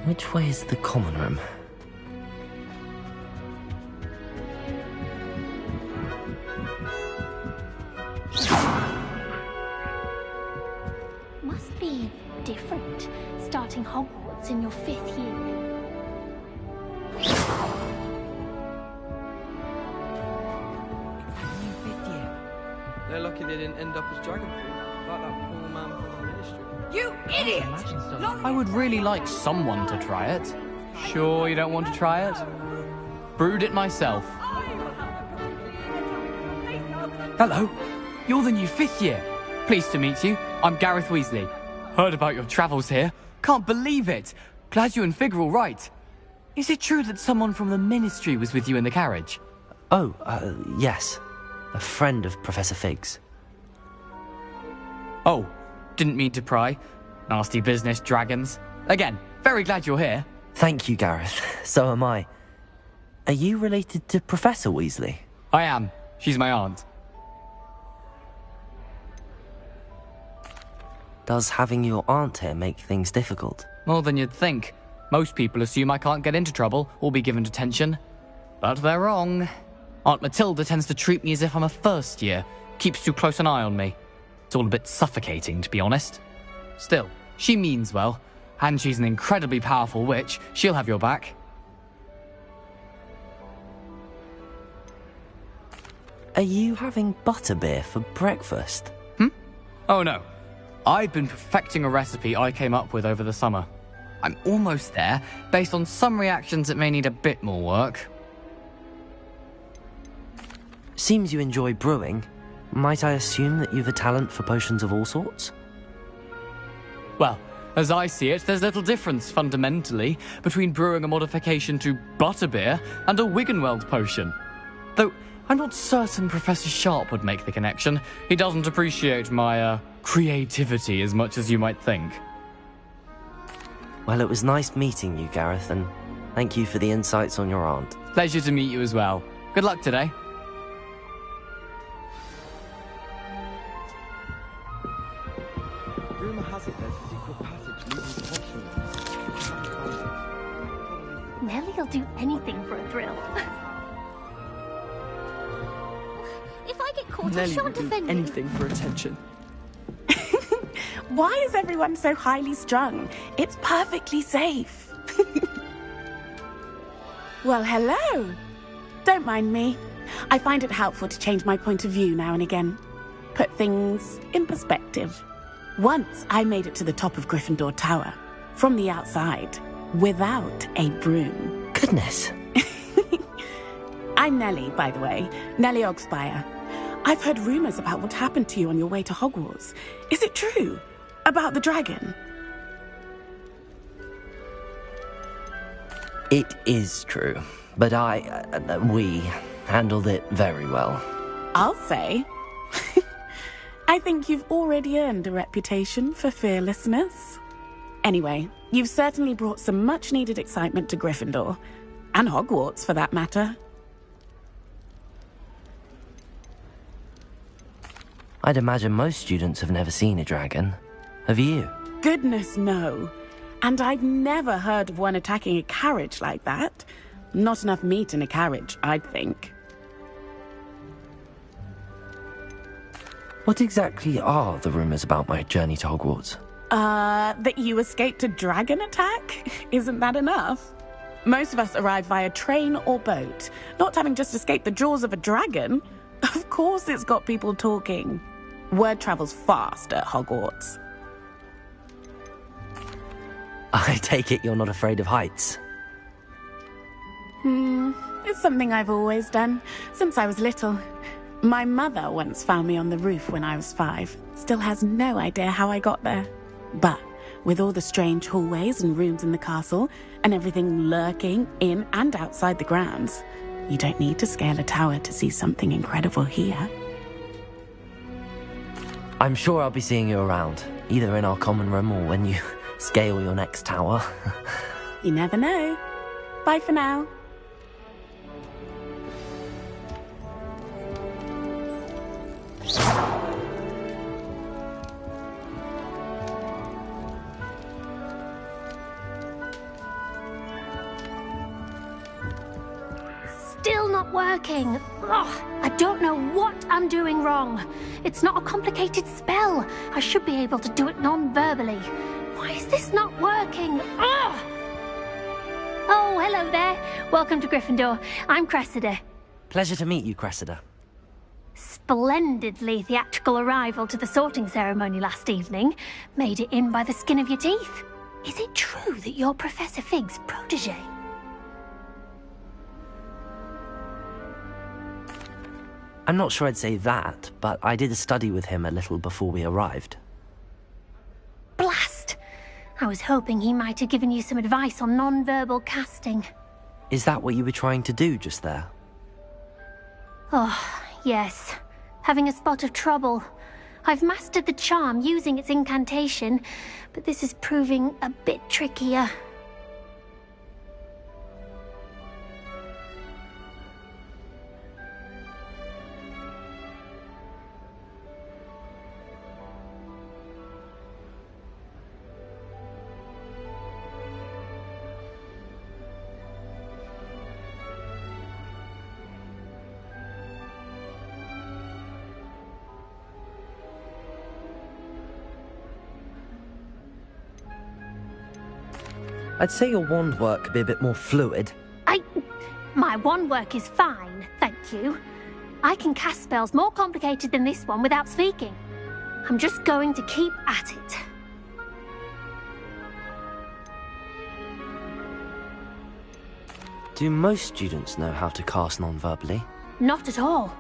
Which way is the common room? Must be different, starting Hogwarts in your 5th year. They're lucky they didn't end up as dragon fruit, like that poor man from the Ministry. You idiot! I would really like someone to try it. Sure you don't want to try it? Brewed it myself. Hello, you're the new 5th year. Pleased to meet you. I'm Gareth Weasley. Heard about your travels here. Can't believe it. Glad you and Fig are all right. Is it true that someone from the Ministry was with you in the carriage? Oh, yes. A friend of Professor Fig's. Oh, didn't mean to pry. Nasty business, dragons. Again, very glad you're here. Thank you, Gareth. So am I. Are you related to Professor Weasley? I am. She's my aunt. Does having your aunt here make things difficult? More than you'd think. Most people assume I can't get into trouble or be given detention. But they're wrong. Aunt Matilda tends to treat me as if I'm a first year. Keeps too close an eye on me. It's all a bit suffocating, to be honest. Still, she means well. And she's an incredibly powerful witch. She'll have your back. Are you having butterbeer for breakfast? Oh no. I've been perfecting a recipe I came up with over the summer. I'm almost there, based on some reactions that may need a bit more work. Seems you enjoy brewing. Might I assume that you've a talent for potions of all sorts? Well, as I see it, there's little difference, fundamentally, between brewing a modification to butterbeer and a Wiggenweld potion. Though, I'm not certain Professor Sharp would make the connection. He doesn't appreciate my, creativity as much as you might think. Well, it was nice meeting you, Gareth, and thank you for the insights on your aunt. Pleasure to meet you as well. Good luck today. Rumour has it there's a secret passage leading to Hogwarts. Nelly'll do anything for a thrill. If I get caught, I Nelly shan't would do defend you. anything for attention. Why is everyone so highly strung? It's perfectly safe. Well, hello. Don't mind me. I find it helpful to change my point of view now and again. Put things in perspective. Once I made it to the top of Gryffindor Tower, from the outside, without a broom. Goodness. I'm Nelly, by the way. Nelly Ogspire. I've heard rumors about what happened to you on your way to Hogwarts. Is it true? About the dragon? It is true, but we handled it very well. I'll say. I think you've already earned a reputation for fearlessness. Anyway, you've certainly brought some much-needed excitement to Gryffindor. And Hogwarts, for that matter. I'd imagine most students have never seen a dragon. Have you? Goodness, no. And I've never heard of one attacking a carriage like that. Not enough meat in a carriage, I'd think. What exactly are the rumors about my journey to Hogwarts? That you escaped a dragon attack? Isn't that enough? Most of us arrive via train or boat, not having just escaped the jaws of a dragon. Of course it's got people talking. Word travels fast at Hogwarts. I take it you're not afraid of heights. It's something I've always done, since I was little. My mother once found me on the roof when I was 5. Still has no idea how I got there. But with all the strange hallways and rooms in the castle, and everything lurking in and outside the grounds, you don't need to scale a tower to see something incredible here. I'm sure I'll be seeing you around, either in our common room or when you scale your next tower. You never know. Bye for now. still not working. Ugh, I don't know what I'm doing wrong. It's not a complicated spell. I should be able to do it non-verbally. Why is this not working? Ugh! Oh, hello there. Welcome to Gryffindor. I'm Cressida. Pleasure to meet you, Cressida. Splendidly theatrical arrival to the sorting ceremony last evening. Made it in by the skin of your teeth. Is it true that you're Professor Fig's protege? I'm not sure I'd say that, but I did study with him a little before we arrived. Blast! I was hoping he might have given you some advice on non-verbal casting. Is that what you were trying to do just there? Oh, yes. Having a spot of trouble. I've mastered the charm using its incantation, but this is proving a bit trickier. I'd say your wand work could be a bit more fluid. My wand work is fine, thank you. I can cast spells more complicated than this one without speaking. I'm just going to keep at it. Do most students know how to cast non-verbally? Not at all.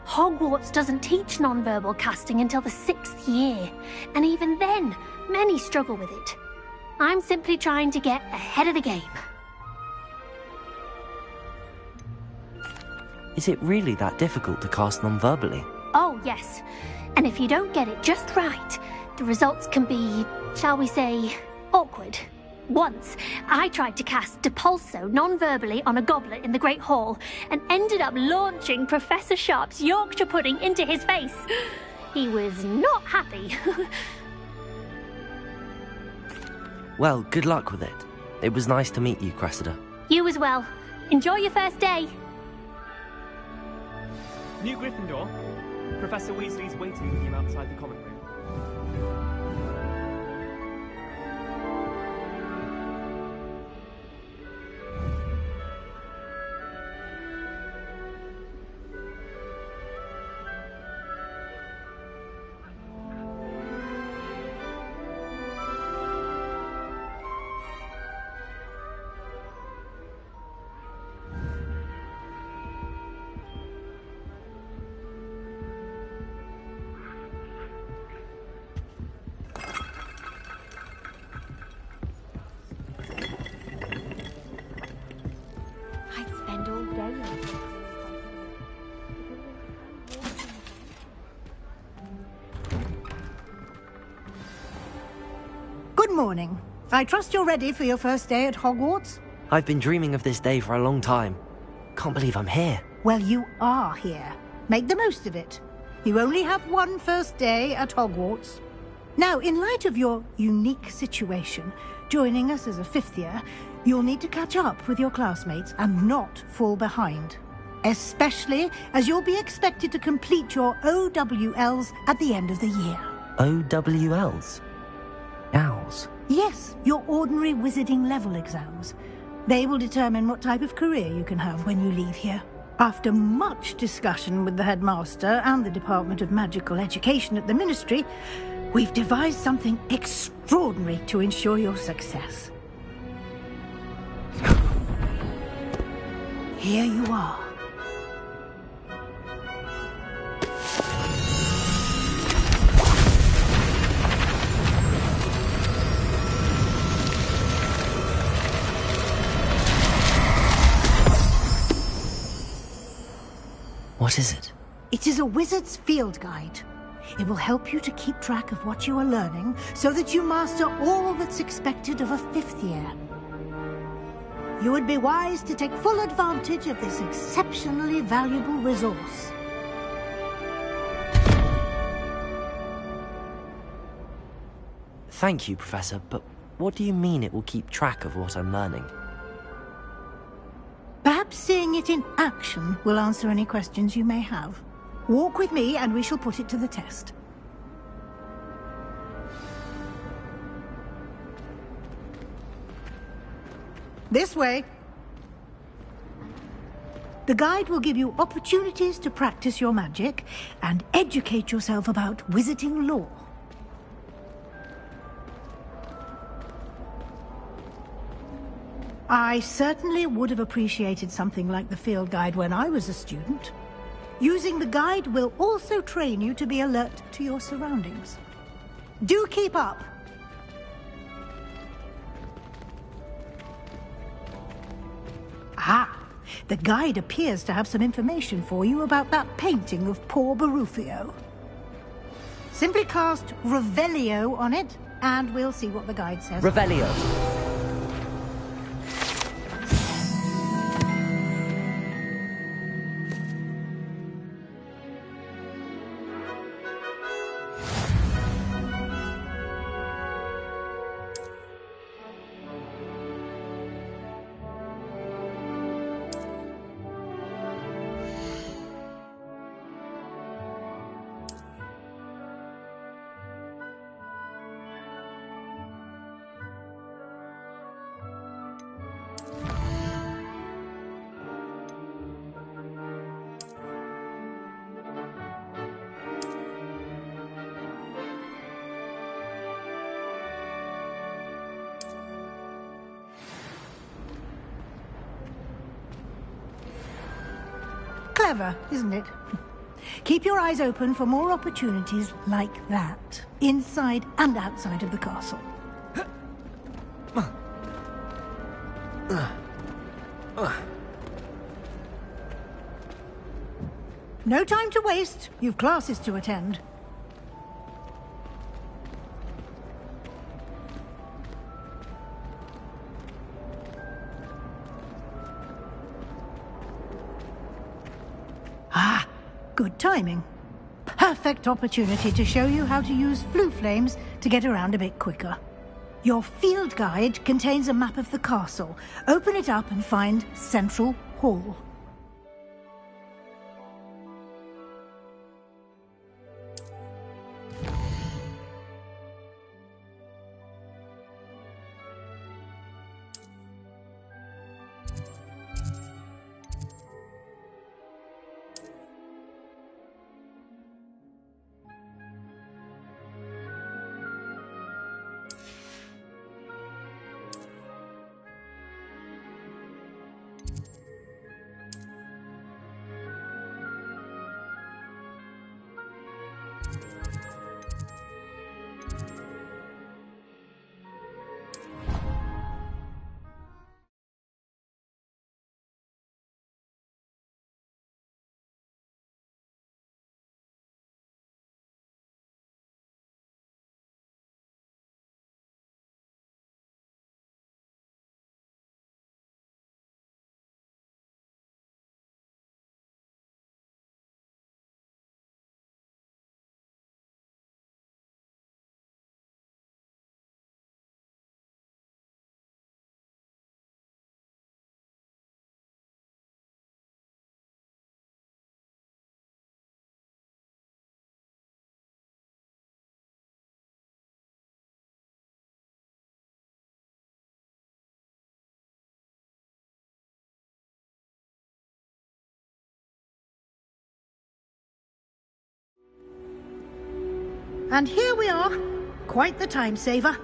Hogwarts doesn't teach non-verbal casting until the 6th year, and even then, many struggle with it. I'm simply trying to get ahead of the game. Is it really that difficult to cast non-verbally? Oh, yes. And if you don't get it just right, the results can be, shall we say, awkward. Once, I tried to cast Depulso non-verbally on a goblet in the Great Hall and ended up launching Professor Sharp's Yorkshire pudding into his face. He was not happy. Well, good luck with it. It was nice to meet you, Cressida. You as well. Enjoy your first day. New Gryffindor. Professor Weasley's waiting for you outside the common room. I'd spend all day on this. Good morning. I trust you're ready for your first day at Hogwarts? I've been dreaming of this day for a long time. Can't believe I'm here. Well, you are here. Make the most of it. You only have one first day at Hogwarts. Now, in light of your unique situation, joining us as a 5th year, you'll need to catch up with your classmates and not fall behind. Especially as you'll be expected to complete your OWLs at the end of the year. OWLs? Owls? Yes, your ordinary wizarding level exams. They will determine what type of career you can have when you leave here. After much discussion with the headmaster and the Department of Magical Education at the Ministry, we've devised something extraordinary to ensure your success. Here you are. What is it? It is a wizard's field guide. It will help you to keep track of what you are learning so that you master all that's expected of a 5th year. You would be wise to take full advantage of this exceptionally valuable resource. Thank you, Professor, but what do you mean it will keep track of what I'm learning? Perhaps perhaps seeing it in action will answer any questions you may have. Walk with me and we shall put it to the test. This way. The guide will give you opportunities to practice your magic and educate yourself about wizarding lore. I certainly would have appreciated something like the field guide when I was a student. Using the guide will also train you to be alert to your surroundings. Do keep up! Ah, the guide appears to have some information for you about that painting of poor Barufio. Simply cast Revelio on it, and we'll see what the guide says. Revelio. Clever, isn't it? Keep your eyes open for more opportunities like that, inside and outside of the castle. No time to waste. You've classes to attend. Ah, good timing. Perfect opportunity to show you how to use flue flames to get around a bit quicker. Your field guide contains a map of the castle. Open it up and find Central Hall. And here we are. Quite the time saver.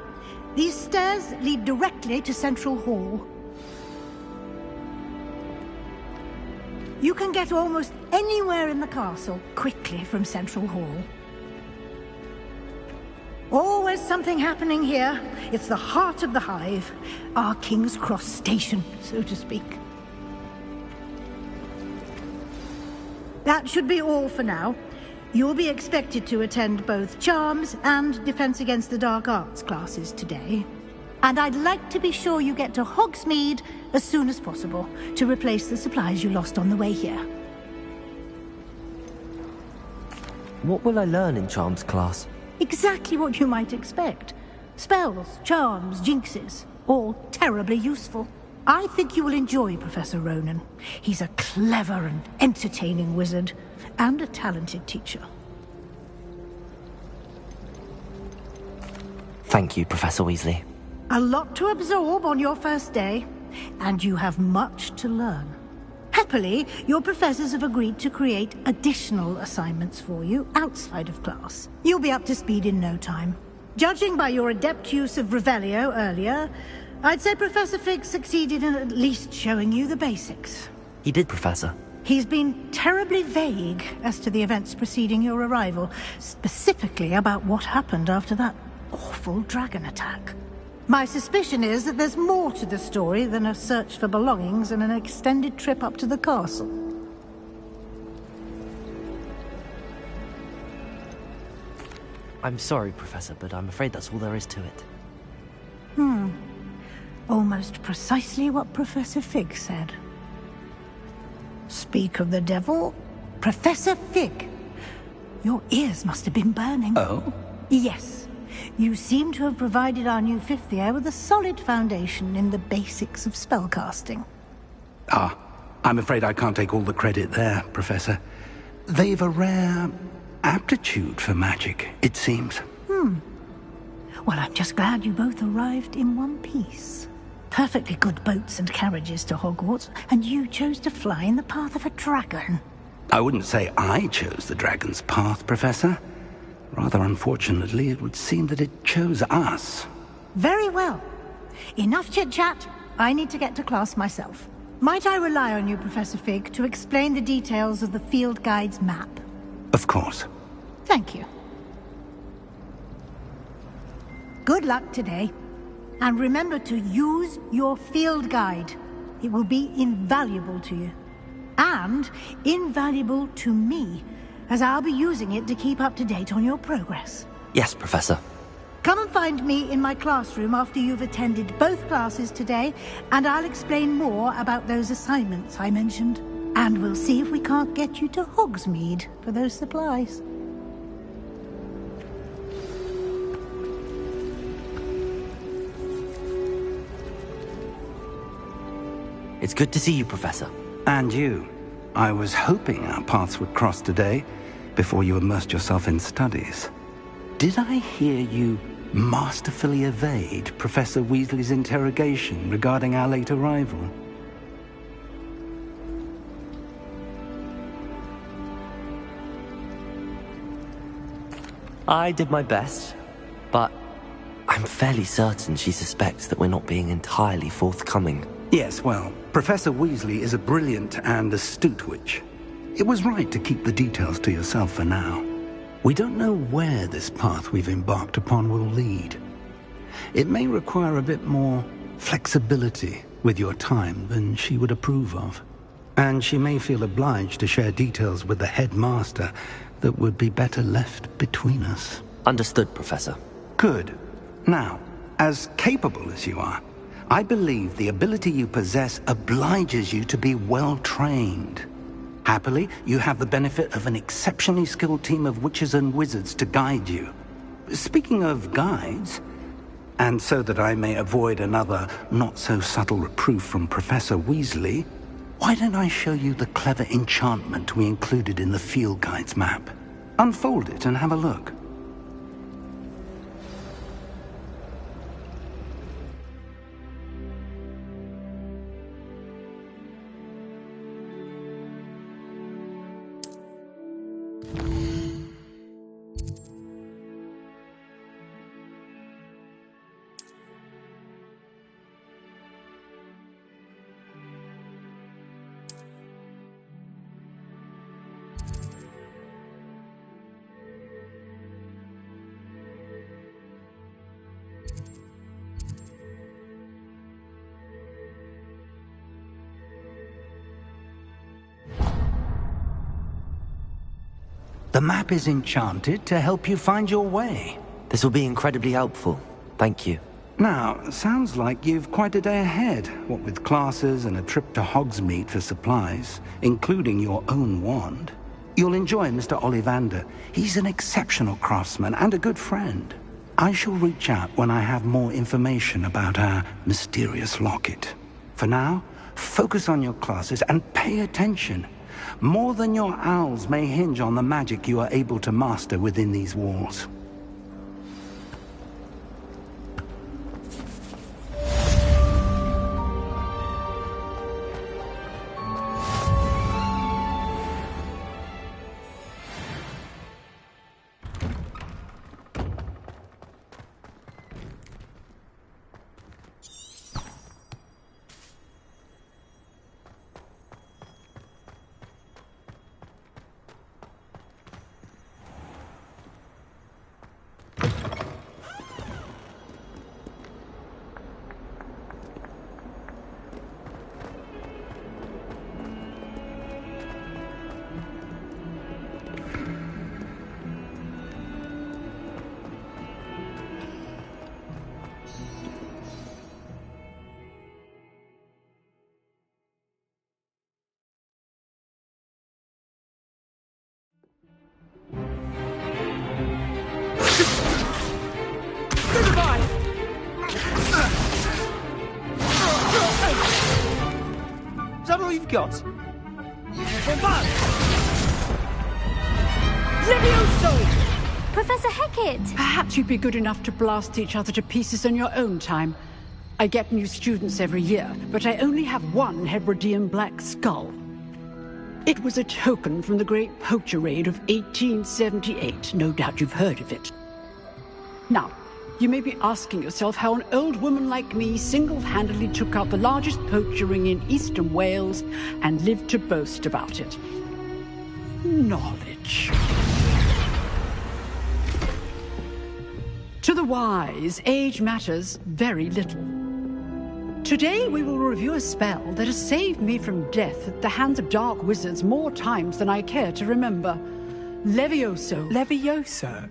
These stairs lead directly to Central Hall. You can get almost anywhere in the castle quickly from Central Hall. Always something happening here. It's the heart of the Hive. Our King's Cross station, so to speak. That should be all for now. You'll be expected to attend both Charms and Defense Against the Dark Arts classes today. And I'd like to be sure you get to Hogsmeade as soon as possible to replace the supplies you lost on the way here. What will I learn in Charms class? Exactly what you might expect. Spells, charms, jinxes, all terribly useful. I think you will enjoy Professor Ronen. He's a clever and entertaining wizard, and a talented teacher. Thank you, Professor Weasley. A lot to absorb on your first day, and you have much to learn. Happily, your professors have agreed to create additional assignments for you outside of class. You'll be up to speed in no time. Judging by your adept use of Revelio earlier, I'd say Professor Fig succeeded in at least showing you the basics. He did, Professor. He's been terribly vague as to the events preceding your arrival, specifically about what happened after that awful dragon attack. My suspicion is that there's more to the story than a search for belongings and an extended trip up to the castle. I'm sorry, Professor, but I'm afraid that's all there is to it. Almost precisely what Professor Fig said. Speak of the devil, Professor Fig. Your ears must have been burning. Oh? Yes. You seem to have provided our new fifth year with a solid foundation in the basics of spellcasting. Ah, I'm afraid I can't take all the credit there, Professor. They've a rare aptitude for magic, it seems. Well, I'm just glad you both arrived in one piece. Perfectly good boats and carriages to Hogwarts, and you chose to fly in the path of a dragon. I wouldn't say I chose the dragon's path, Professor. Rather unfortunately, it would seem that it chose us. Very well. Enough chit-chat. I need to get to class myself. Might I rely on you, Professor Fig, to explain the details of the field guide's map? Of course. Thank you. Good luck today. And remember to use your field guide. It will be invaluable to you. And invaluable to me, as I'll be using it to keep up to date on your progress. Yes, Professor. Come and find me in my classroom after you've attended both classes today, and I'll explain more about those assignments I mentioned. And we'll see if we can't get you to Hogsmeade for those supplies. It's good to see you, Professor. And you. I was hoping our paths would cross today, before you immersed yourself in studies. Did I hear you masterfully evade Professor Weasley's interrogation regarding our late arrival? I did my best, but I'm fairly certain she suspects that we're not being entirely forthcoming. Yes, well, Professor Weasley is a brilliant and astute witch. It was right to keep the details to yourself for now. We don't know where this path we've embarked upon will lead. It may require a bit more flexibility with your time than she would approve of. And she may feel obliged to share details with the headmaster that would be better left between us. Understood, Professor. Good. Now, as capable as you are, I believe the ability you possess obliges you to be well-trained. Happily, you have the benefit of an exceptionally skilled team of witches and wizards to guide you. Speaking of guides, and so that I may avoid another not-so-subtle reproof from Professor Weasley, why don't I show you the clever enchantment we included in the field guide's map? Unfold it and have a look. The map is enchanted to help you find your way. This will be incredibly helpful. Thank you. Now, sounds like you've quite a day ahead, what with classes and a trip to Hogsmeade for supplies, including your own wand. You'll enjoy Mr. Ollivander. He's an exceptional craftsman and a good friend. I shall reach out when I have more information about our mysterious locket. For now, focus on your classes and pay attention. More than your owls may hinge on the magic you are able to master within these walls. Is that all you've got? Levioso! Professor Hecat! Perhaps you'd be good enough to blast each other to pieces in your own time. I get new students every year, but I only have one Hebridean black skull. It was a token from the Great Poacher Raid of 1878. No doubt you've heard of it. Now, you may be asking yourself how an old woman like me single-handedly took out the largest poacher ring in eastern Wales and lived to boast about it. Knowledge. To the wise, age matters very little. Today we will review a spell that has saved me from death at the hands of dark wizards more times than I care to remember. Levioso. Levioso?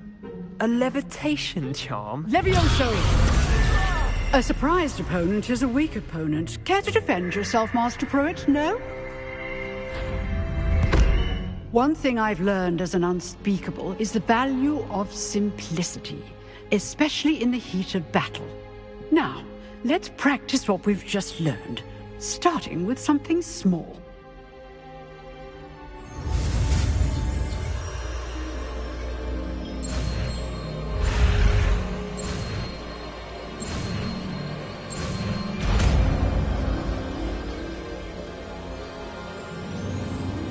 A levitation charm? Levioso! A surprised opponent is a weak opponent. Care to defend yourself, Master Pruitt? No? One thing I've learned as an unspeakable is the value of simplicity, especially in the heat of battle. Now, let's practice what we've just learned, starting with something small.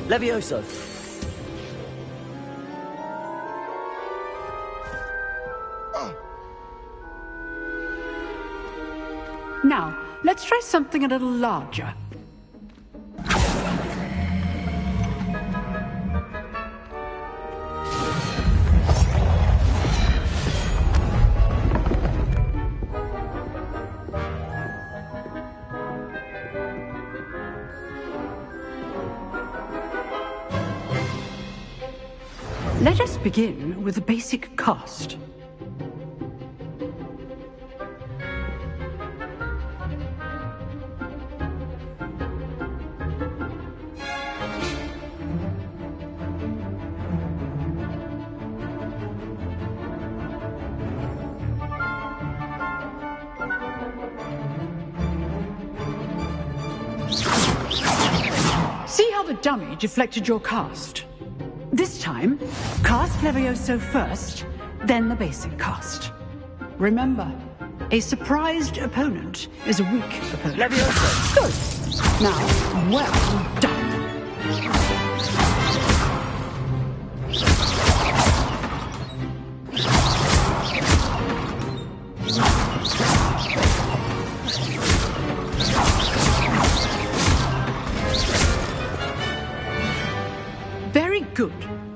Levioso. Now, let's try something a little larger. Let us begin with the basic cast. See how the dummy deflected your cast? This time, cast Levioso first, then the basic cast. Remember, a surprised opponent is a weak opponent. Levioso! Good. Now, well done. Very good,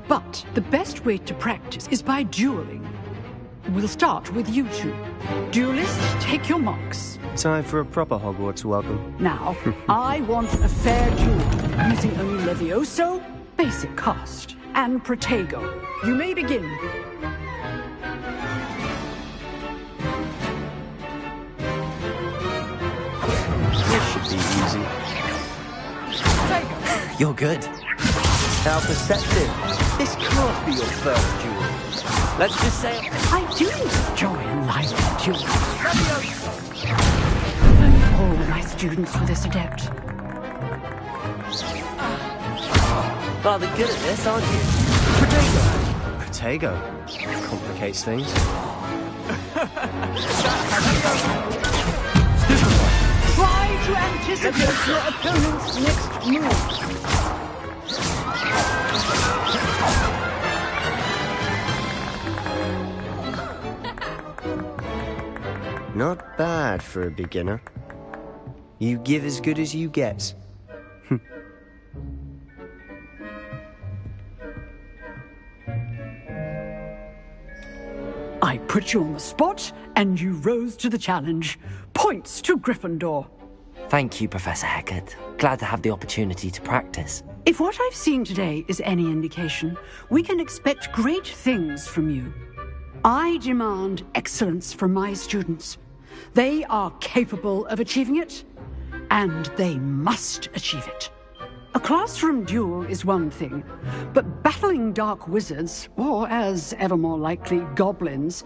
but the best way to practice is by dueling. We'll start with you two. Duelists, take your marks. Time for a proper Hogwarts welcome. Now, I want a fair duel, using only Levioso, basic cast, and Protego. You may begin. This should be easy. You're good. How perceptive. This can't be your first duel. Let's just say... I do enjoy a lively duel. all my students for this adept. Rather good at this, aren't you? Protego. Complicates things. Try to anticipate your opponent's next move. Not bad for a beginner. You give as good as you get. I put you on the spot, and you rose to the challenge. Points to Gryffindor. Thank you, Professor Hecat. Glad to have the opportunity to practice. If what I've seen today is any indication, we can expect great things from you. I demand excellence from my students. They are capable of achieving it, and they must achieve it. A classroom duel is one thing, but battling dark wizards, or as ever more likely, goblins,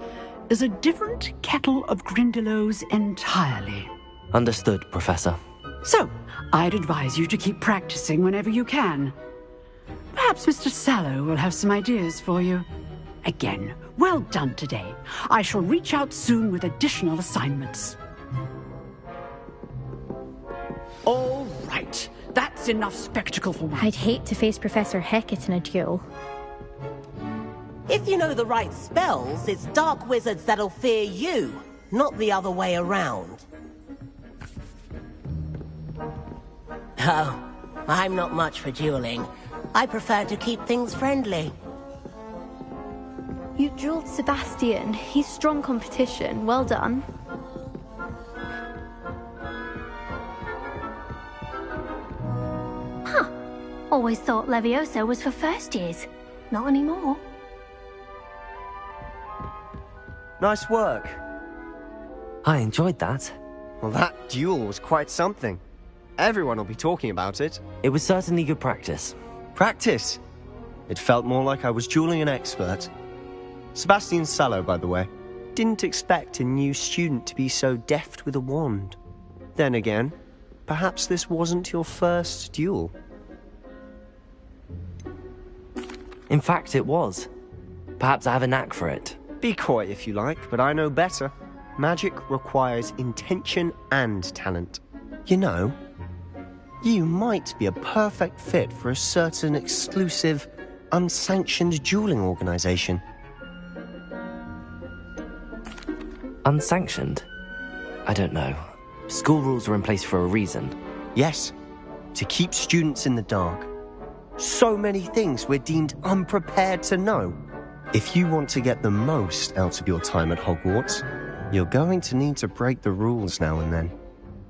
is a different kettle of Grindylows entirely. Understood, Professor. So, I'd advise you to keep practicing whenever you can. Perhaps Mr. Sallow will have some ideas for you. Again, well done today. I shall reach out soon with additional assignments. All right. That's enough spectacle for once. I'd hate to face Professor Hecat in a duel. If you know the right spells, it's dark wizards that'll fear you, not the other way around. Oh, I'm not much for dueling. I prefer to keep things friendly. You dueled Sebastian. He's strong competition. Well done. Huh. Always thought Levioso was for first years. Not anymore. Nice work. I enjoyed that. Well, that duel was quite something. Everyone will be talking about it. It was certainly good practice. Practice? It felt more like I was dueling an expert. Sebastian Sallow, by the way. Didn't expect a new student to be so deft with a wand. Then again, perhaps this wasn't your first duel. In fact, it was. Perhaps I have a knack for it. Be coy if you like, but I know better. Magic requires intention and talent. You know, you might be a perfect fit for a certain exclusive, unsanctioned dueling organization. Unsanctioned? I don't know. School rules are in place for a reason. Yes, to keep students in the dark. So many things we're deemed unprepared to know. If you want to get the most out of your time at Hogwarts, you're going to need to break the rules now and then.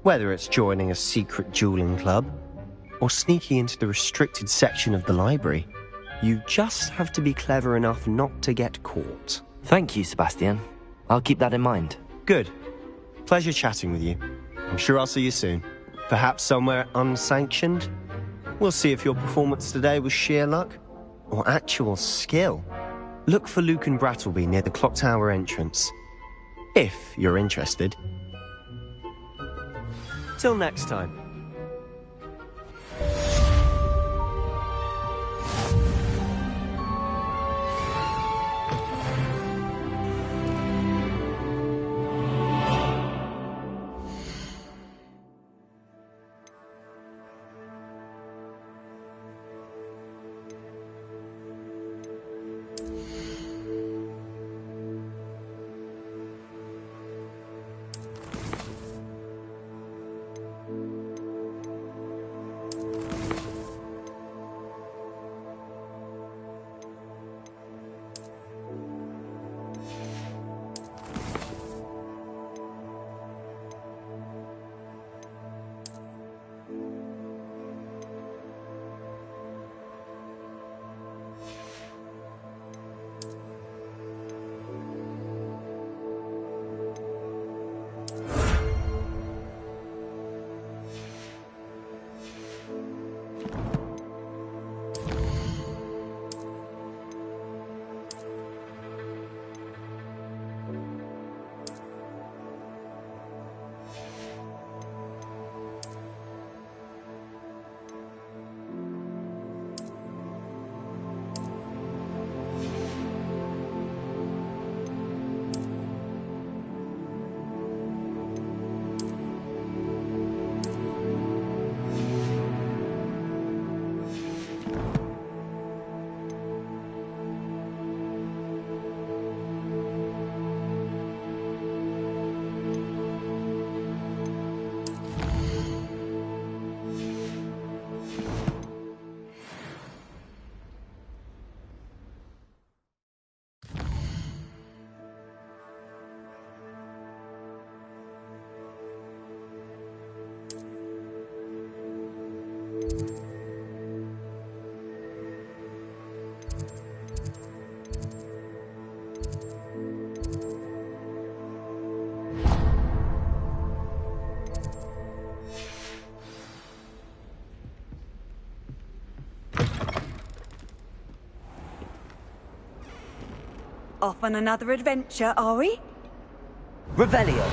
Whether it's joining a secret dueling club, or sneaking into the restricted section of the library, you just have to be clever enough not to get caught. Thank you, Sebastian. I'll keep that in mind. Good. Pleasure chatting with you. I'm sure I'll see you soon. Perhaps somewhere unsanctioned? We'll see if your performance today was sheer luck or actual skill. Look for Lucan Brattleby near the clock tower entrance. If you're interested. Till next time. Off on another adventure, are we? Revelio.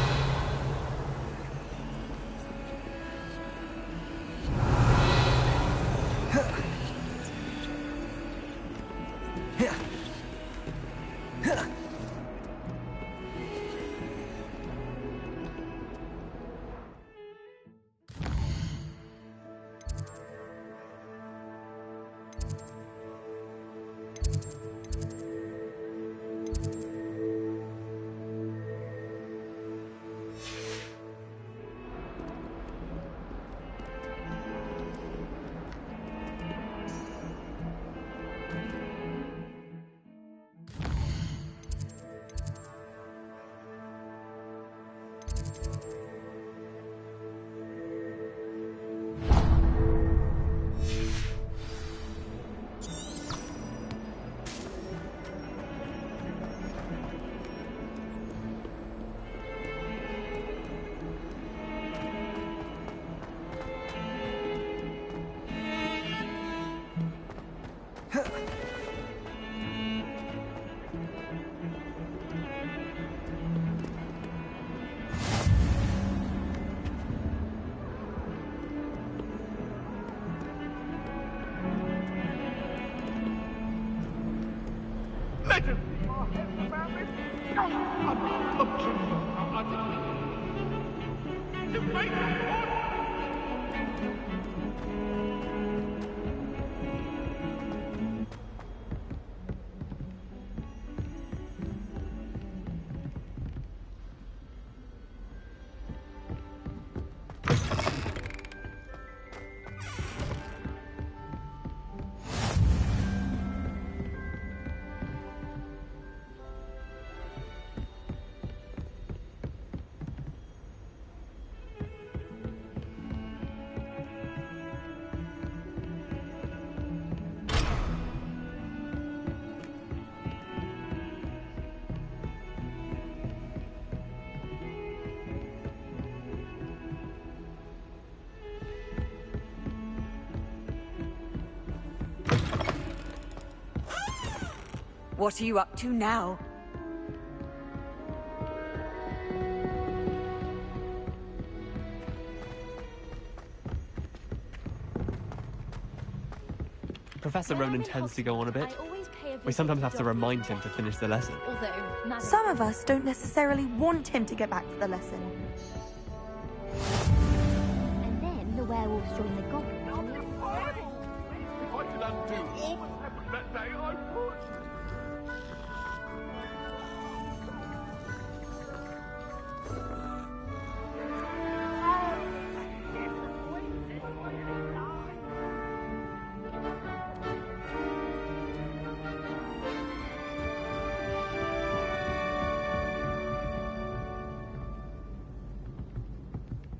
What are you up to now? Professor Ronan tends to go on a bit. We sometimes have to remind him to finish the lesson. Some of us don't necessarily want him to get back to the lesson. And then the werewolves join the goblins. If I could undo all that happened that day, I would.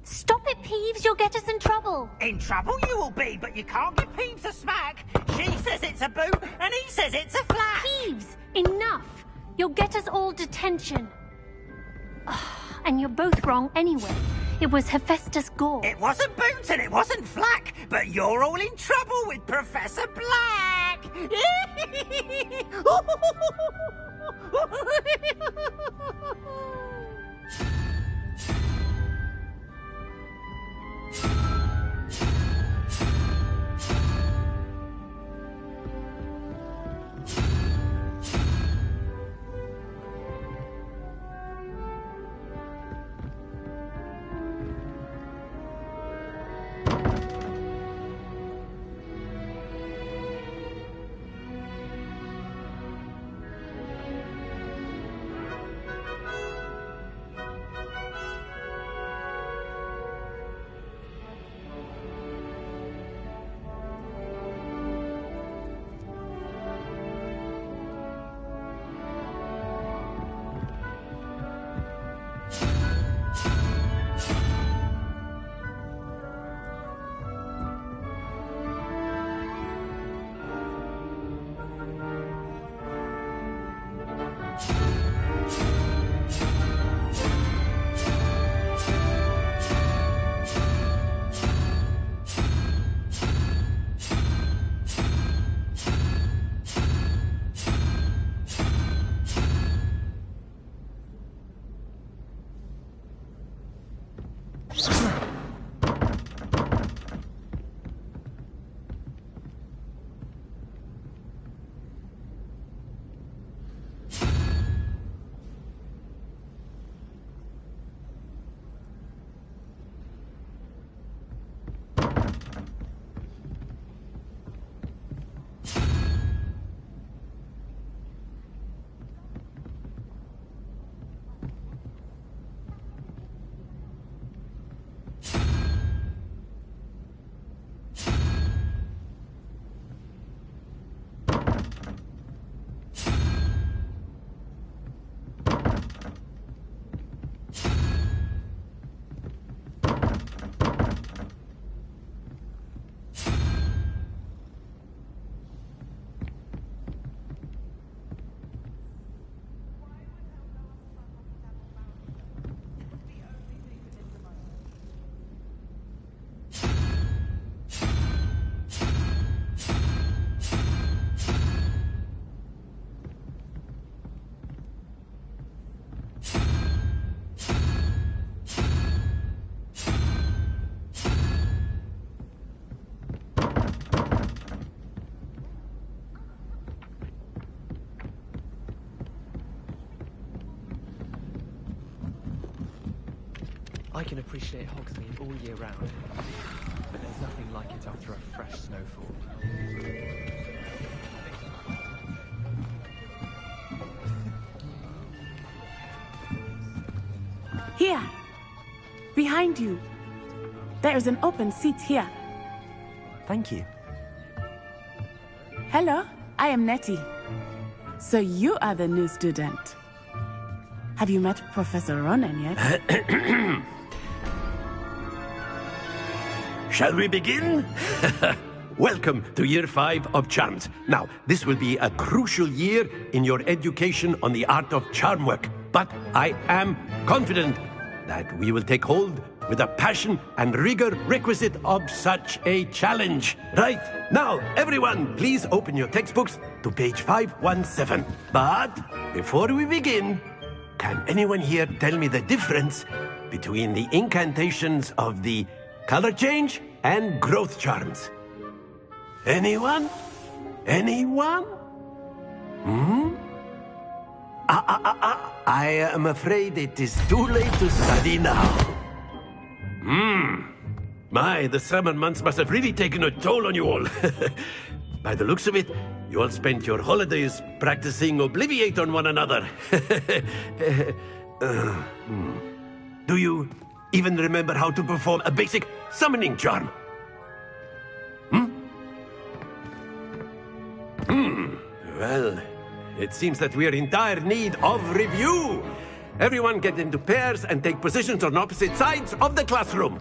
Stop it, Peeves! You'll get us in trouble! In trouble you will be, but you can't give Peeves a smack. She says it's a boot, and he says it's a flat. Peeves! Enough! You'll get us all detention. And you're both wrong anyway. It was Hephaestus Gore. It wasn't Boot and it wasn't Flack, but you're all in trouble with Professor Black. I can appreciate Hogsmeade all year round, but there's nothing like it after a fresh snowfall. Here! Behind you! There is an open seat here. Thank you. Hello, I am Nettie. So you are the new student. Have you met Professor Ronen yet? Shall we begin? Welcome to Year 5 of Charms. Now, this will be a crucial year in your education on the art of charm work. But I am confident that we will take hold with the passion and rigor requisite of such a challenge. Right, now, everyone, please open your textbooks to page 517. But before we begin, can anyone here tell me the difference between the incantations of the color change and growth charms? Anyone? Anyone? I am afraid it is too late to study now. My, the summer months must have really taken a toll on you all. By the looks of it, you all spent your holidays practicing Obliviate on one another. Do you even remember how to perform a basic summoning charm? Well, it seems that we are in dire need of review. Everyone get into pairs and take positions on opposite sides of the classroom.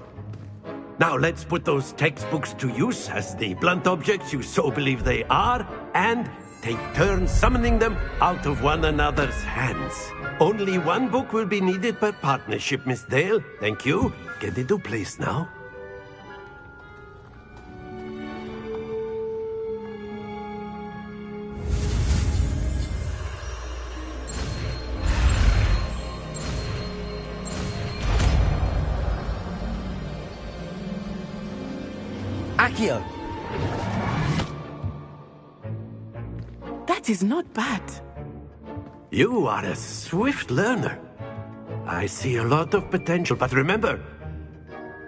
Now let's put those textbooks to use as the blunt objects you so believe they are, and take turns summoning them out of one another's hands. Only one book will be needed per partnership, Miss Dale. Thank you. Get into place now. Accio! That is not bad. You are a swift learner. I see a lot of potential, but remember,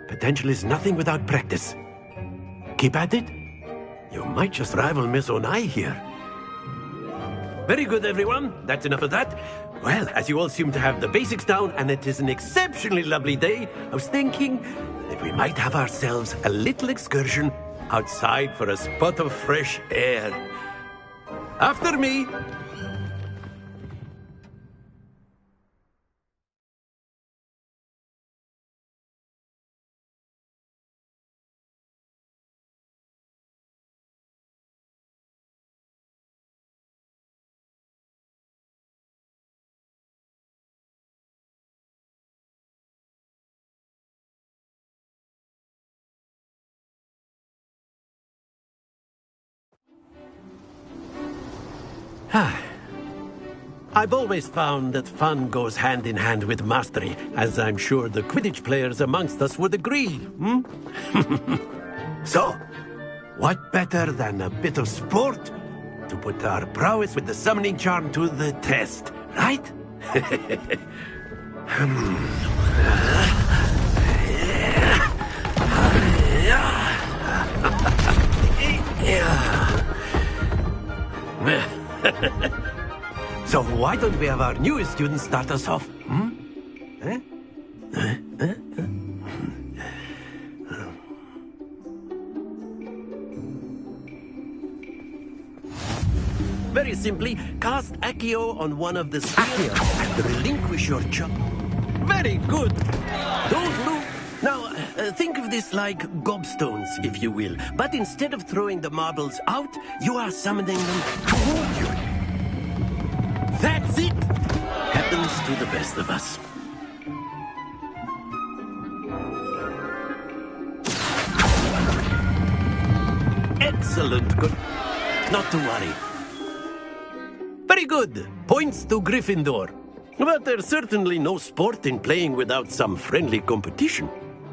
potential is nothing without practice. Keep at it. You might just rival Miss Onai here. Very good, everyone. That's enough of that. Well, as you all seem to have the basics down, and it is an exceptionally lovely day, I was thinking that we might have ourselves a little excursion outside for a spot of fresh air. After me. I've always found that fun goes hand in hand with mastery, as I'm sure the Quidditch players amongst us would agree, So, what better than a bit of sport to put our prowess with the summoning charm to the test, right? So why don't we have our newest student start us off? Very simply, cast Accio on one of the spheres and relinquish your charm. Very good. Don't move. Now, think of this like gobstones, if you will. But instead of throwing the marbles out, you are summoning them toward you. That's it! Happens to the best of us. Excellent. Good. Not to worry. Very good. Points to Gryffindor. But there's certainly no sport in playing without some friendly competition.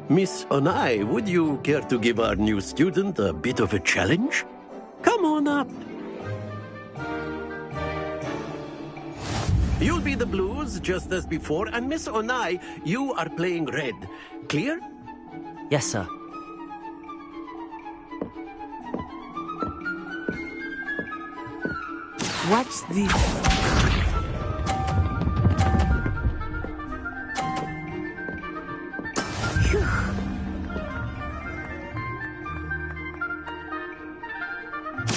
Miss Onai, would you care to give our new student a bit of a challenge? Come on up. You'll be the blues, just as before, and Miss Onai, you are playing red. Clear? Yes, sir. Watch this.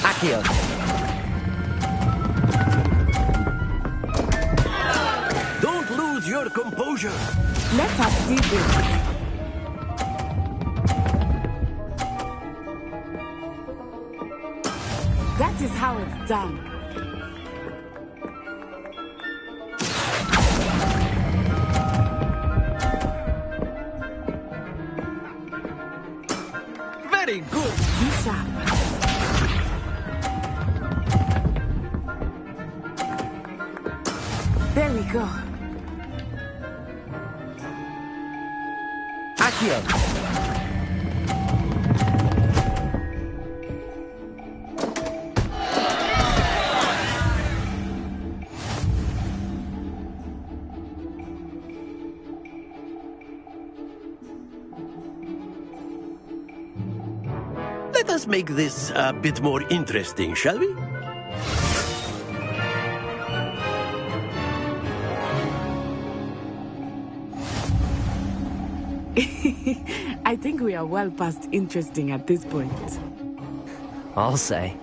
Accio. Don't lose your composure. Let us see this. That is how it's done. Very good. Bishop. There we go. Accio. Let us make this a bit more interesting, shall we? I think we are well past interesting at this point. I'll say.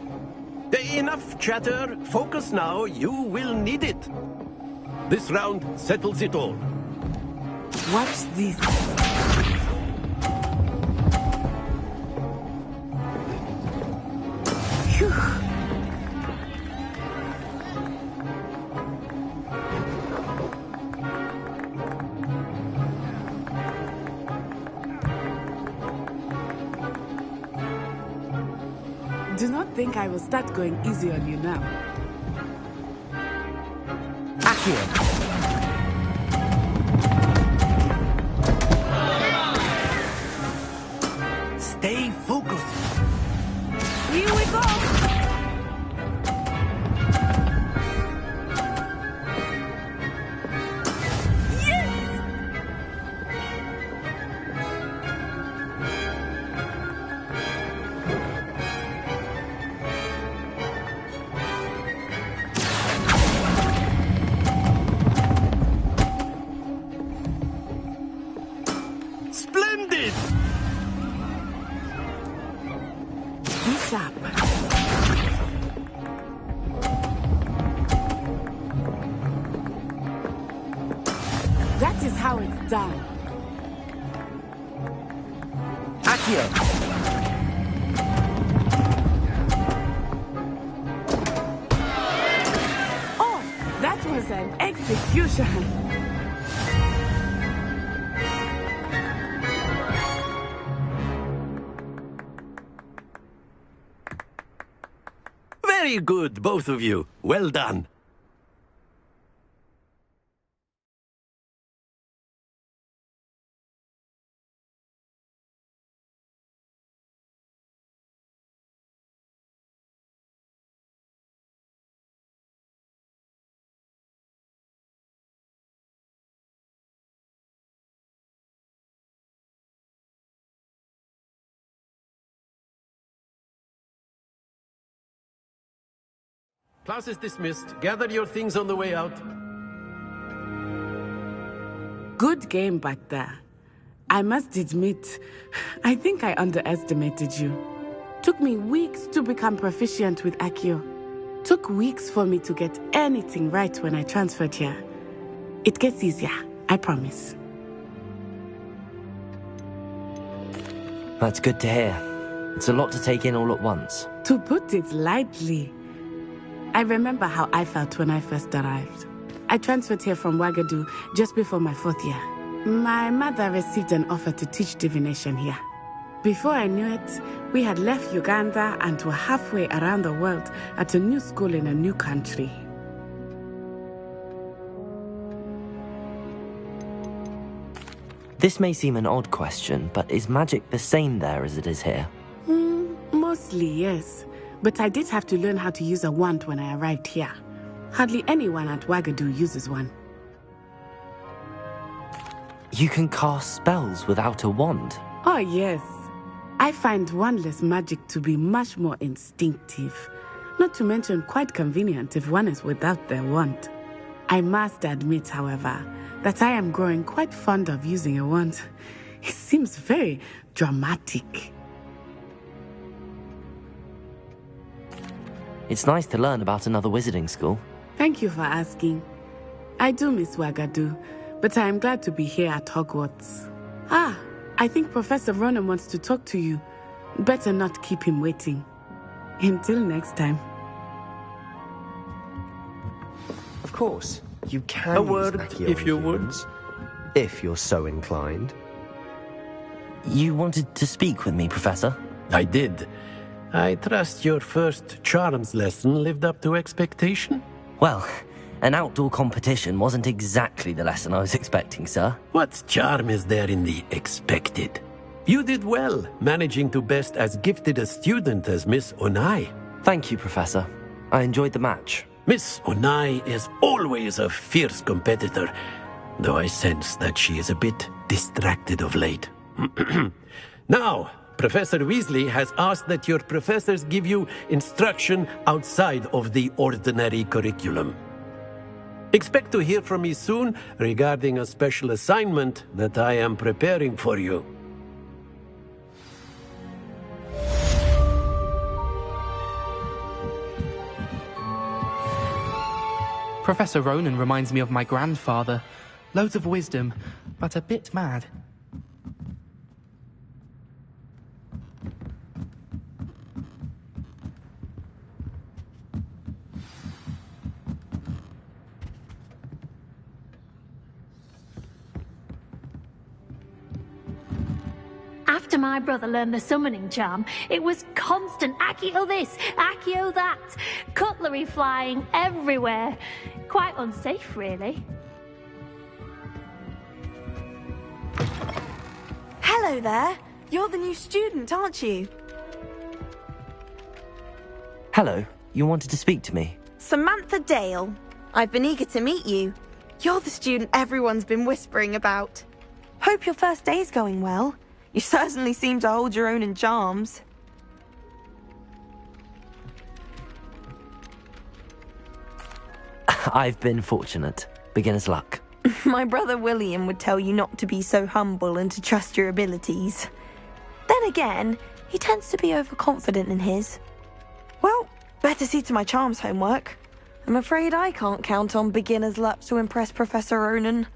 Enough chatter. Focus now. You will need it. This round settles it all. Watch this. Phew. Do not think I will start going easy on you now. Accio. Stay focused. Here we go. Splendid! Bishop. That is how it's done. Accio. Oh, that was an execution. Very good, both of you. Well done. Class is dismissed. Gather your things on the way out. Good game back there. I must admit, I think I underestimated you. Took me weeks to become proficient with Accio. Took weeks for me to get anything right when I transferred here. It gets easier, I promise. That's good to hear. It's a lot to take in all at once. To put it lightly, I remember how I felt when I first arrived. I transferred here from Ouagadougou just before my 4th year. My mother received an offer to teach divination here. Before I knew it, we had left Uganda and were halfway around the world at a new school in a new country. This may seem an odd question, but is magic the same there as it is here? Mostly, yes. But I did have to learn how to use a wand when I arrived here. Hardly anyone at Wagadu uses one. You can cast spells without a wand? Oh, yes. I find wandless magic to be much more instinctive. Not to mention quite convenient if one is without their wand. I must admit, however, that I am growing quite fond of using a wand. It seems very dramatic. It's nice to learn about another wizarding school. Thank you for asking. I do miss Wagadu, but I am glad to be here at Hogwarts. I think Professor Ronen wants to talk to you. Better not keep him waiting. Until next time. Of course, you can A use word, Accio if you on would. humans, if you're so inclined. You wanted to speak with me, Professor? I did. I trust your first charms lesson lived up to expectation? Well, an outdoor competition wasn't exactly the lesson I was expecting, sir. What charm is there in the expected? You did well, managing to best as gifted a student as Miss Onai. Thank you, Professor. I enjoyed the match. Miss Onai is always a fierce competitor, though I sense that she is a bit distracted of late. Now, Professor Weasley has asked that your professors give you instruction outside of the ordinary curriculum. Expect to hear from me soon regarding a special assignment that I am preparing for you. Professor Ronen reminds me of my grandfather. Loads of wisdom, but a bit mad. After my brother learned the summoning charm, it was constant Accio this, Accio that, cutlery flying everywhere. Quite unsafe, really. Hello there. You're the new student, aren't you? Hello, you wanted to speak to me? Samantha Dale. I've been eager to meet you. You're the student everyone's been whispering about. Hope your first day's going well. You certainly seem to hold your own in charms. I've been fortunate. Beginner's luck. My brother William would tell you not to be so humble and to trust your abilities. Then again, he tends to be overconfident in his. Well, better see to my charms homework. I'm afraid I can't count on beginner's luck to impress Professor Ronen.